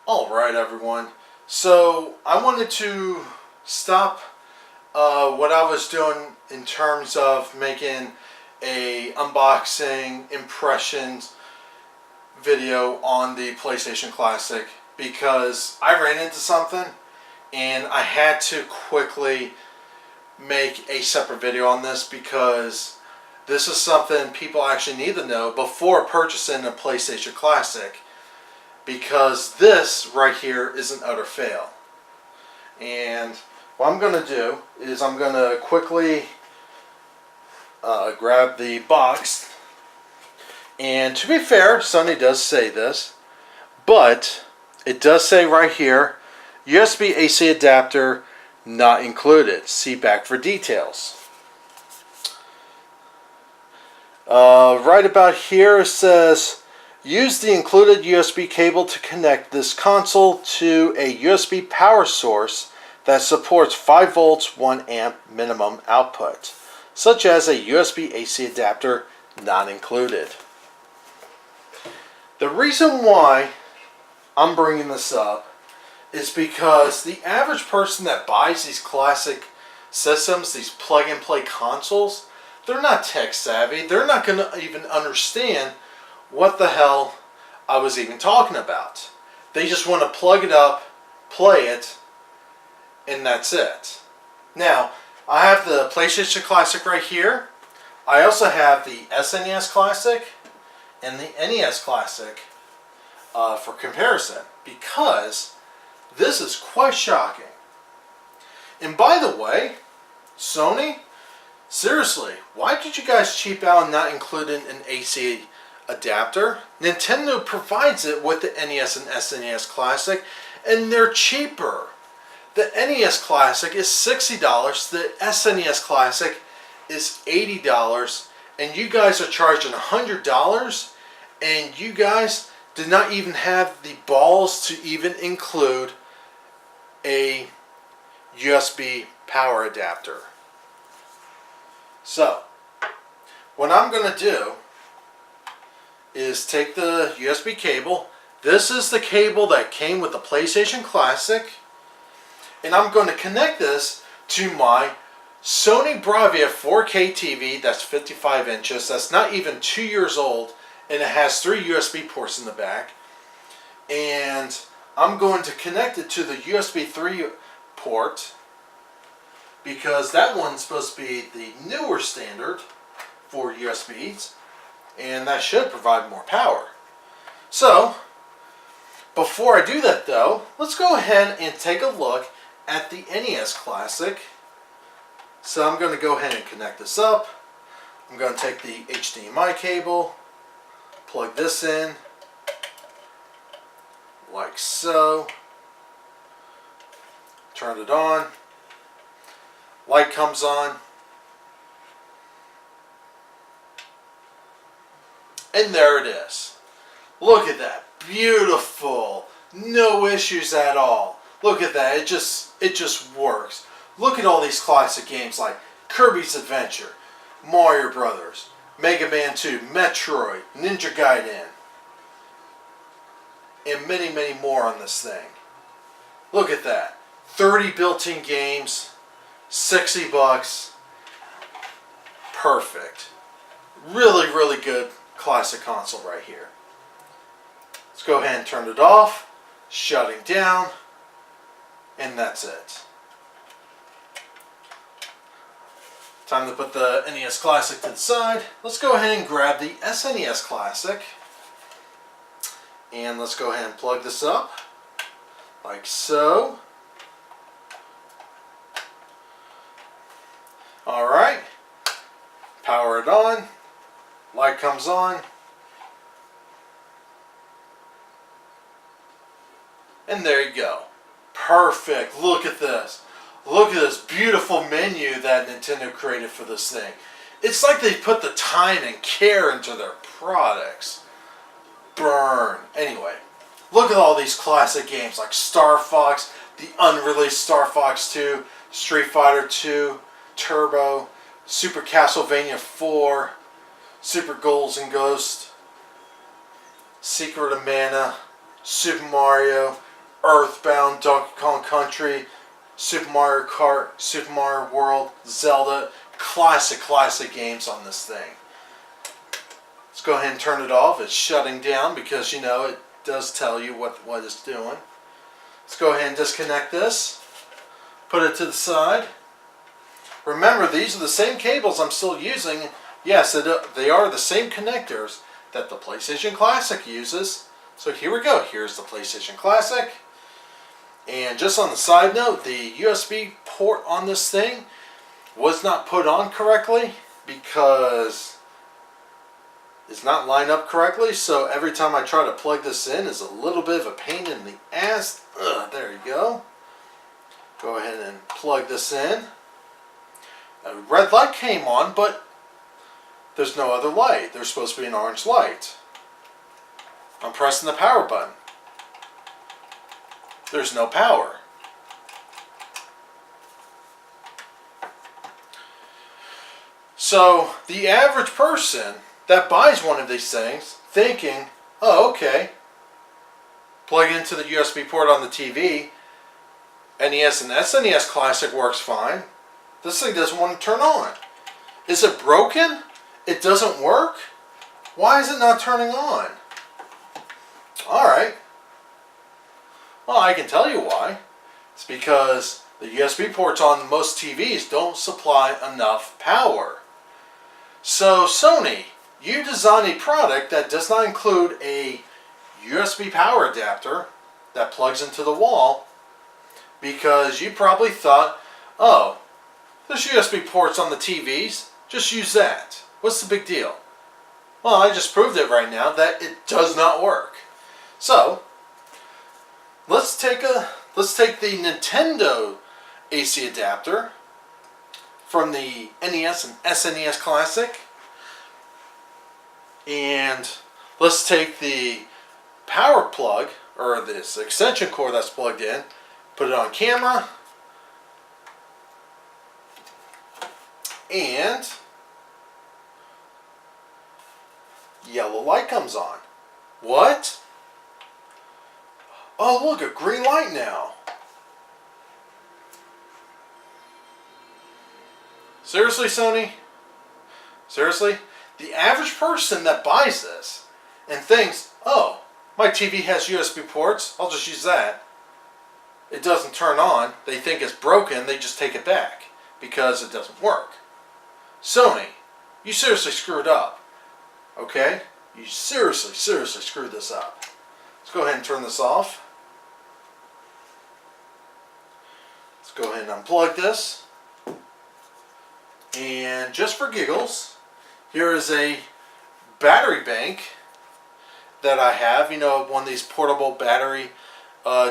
Alright everyone, so I wanted to stop what I was doing in terms of making a unboxing impressions video on the PlayStation Classic because I ran into something and I had to quickly make a separate video on this because this is something people actually need to know before purchasing a PlayStation Classic. Because this right here is an utter fail. And what I'm going to do is I'm going to quickly grab the box. And to be fair, Sony does say this, but it does say right here, USB AC adapter not included. See back for details. Right about here it says, use the included USB cable to connect this console to a USB power source that supports 5 volts 1 amp minimum output, such as a USB AC adapter not included. The reason why I'm bringing this up is because the average person that buys these classic systems, these plug-and-play consoles, they're not tech savvy. They're not going to even understand what the hell I was even talking about. They just want to plug it up, play it, and that's it. Now, I have the PlayStation Classic right here. I also have the SNES Classic and the NES Classic for comparison because this is quite shocking. And by the way, Sony, seriously, why did you guys cheap out on not including an AC adapter? Nintendo provides it with the NES and SNES Classic, and they're cheaper. The NES Classic is $60, the SNES Classic is $80, and you guys are charging $100, and you guys did not even have the balls to even include a USB power adapter. So, what I'm going to do is take the USB cable. This is the cable that came with the PlayStation Classic. And I'm going to connect this to my Sony Bravia 4K TV that's 55 inches. That's not even 2 years old. And it has 3 USB ports in the back. And I'm going to connect it to the USB 3 port because that one's supposed to be the newer standard for USBs. And that should provide more power. So, before I do that though, let's go ahead and take a look at the NES Classic. So I'm going to go ahead and connect this up. I'm going to take the HDMI cable, plug this in, like so. Turn it on. Light comes on. And there it is. Look at that. Beautiful. No issues at all. Look at that. It just works. Look at all these classic games like Kirby's Adventure, Mario Brothers, Mega Man 2, Metroid, Ninja Gaiden, and many, many more on this thing. Look at that. 30 built-in games, $60. Perfect. Really, really good classic console right here. Let's go ahead and turn it off, shutting down, and that's it. Time to put the NES Classic to the side. Let's go ahead and grab the SNES Classic, and let's go ahead and plug this up, like so. Alright, power it on. Light comes on. And there you go. Perfect. Look at this. Look at this beautiful menu that Nintendo created for this thing. It's like they put the time and care into their products. Burn. Anyway, look at all these classic games like Star Fox, the unreleased Star Fox 2, Street Fighter 2, Turbo, Super Castlevania 4, Super Ghouls and Ghosts, Secret of Mana, Super Mario, Earthbound, Donkey Kong Country, Super Mario Kart, Super Mario World, Zelda. Classic games on this thing. Let's go ahead and turn it off. It's shutting down because, you know, it does tell you what it's doing. Let's go ahead and disconnect this. Put it to the side. Remember, these are the same cables I'm still using. Yes, they are the same connectors that the PlayStation Classic uses. So here we go. Here's the PlayStation Classic. And just on the side note, the USB port on this thing was not put on correctly because it's not lined up correctly. So every time I try to plug this in, it's a little bit of a pain in the ass. There you go. Go ahead and plug this in. A red light came on, but there's no other light. There's supposed to be an orange light. I'm pressing the power button. There's no power. So the average person that buys one of these things thinking, oh, okay, plug into the USB port on the TV, NES and SNES Classic works fine. This thing doesn't want to turn on. Is it broken? It doesn't work? Why is it not turning on? Alright. Well, I can tell you why. It's because the USB ports on most TVs don't supply enough power. So Sony, you designed a product that does not include a USB power adapter that plugs into the wall because you probably thought, oh, there's USB ports on the TVs, just use that. What's the big deal? Well, I just proved it right now that it does not work. So, let's take the Nintendo AC adapter from the NES and SNES Classic, and let's take the power plug, or this extension cord that's plugged in, put it on camera, and yellow light comes on. What? Oh, look, a green light now. Seriously, Sony? Seriously? The average person that buys this and thinks, oh, my TV has USB ports, I'll just use that. It doesn't turn on. They think it's broken, they just take it back because it doesn't work. Sony, you seriously screwed up. Okay? You seriously screwed this up. Let's go ahead and turn this off. Let's go ahead and unplug this. And just for giggles, here is a battery bank that I have. You know, one of these portable battery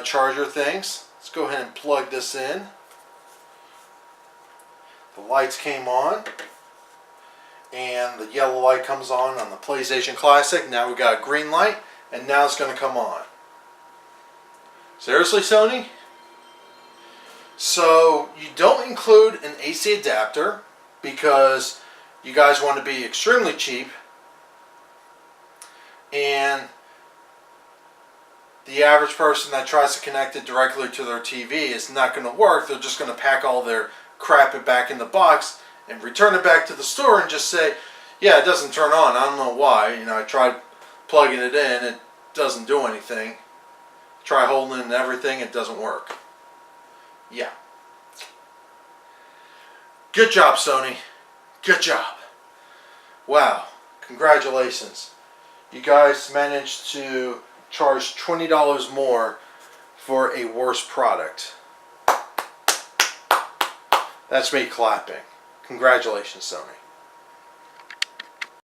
charger things. Let's go ahead and plug this in. The lights came on. And the yellow light comes on the PlayStation Classic. Now we got a green light, and now it's going to come on. Seriously, Sony? So you don't include an AC adapter because you guys want to be extremely cheap, and the average person that tries to connect it directly to their TV is not going to work. They're just going to pack all their crap back in the box and return it back to the store and just say, yeah, it doesn't turn on. I don't know why. You know, I tried plugging it in. It doesn't do anything. Try holding it and everything. It doesn't work. Yeah. Good job, Sony. Good job. Wow. Congratulations. You guys managed to charge $20 more for a worse product. That's me clapping. Congratulations, Sony.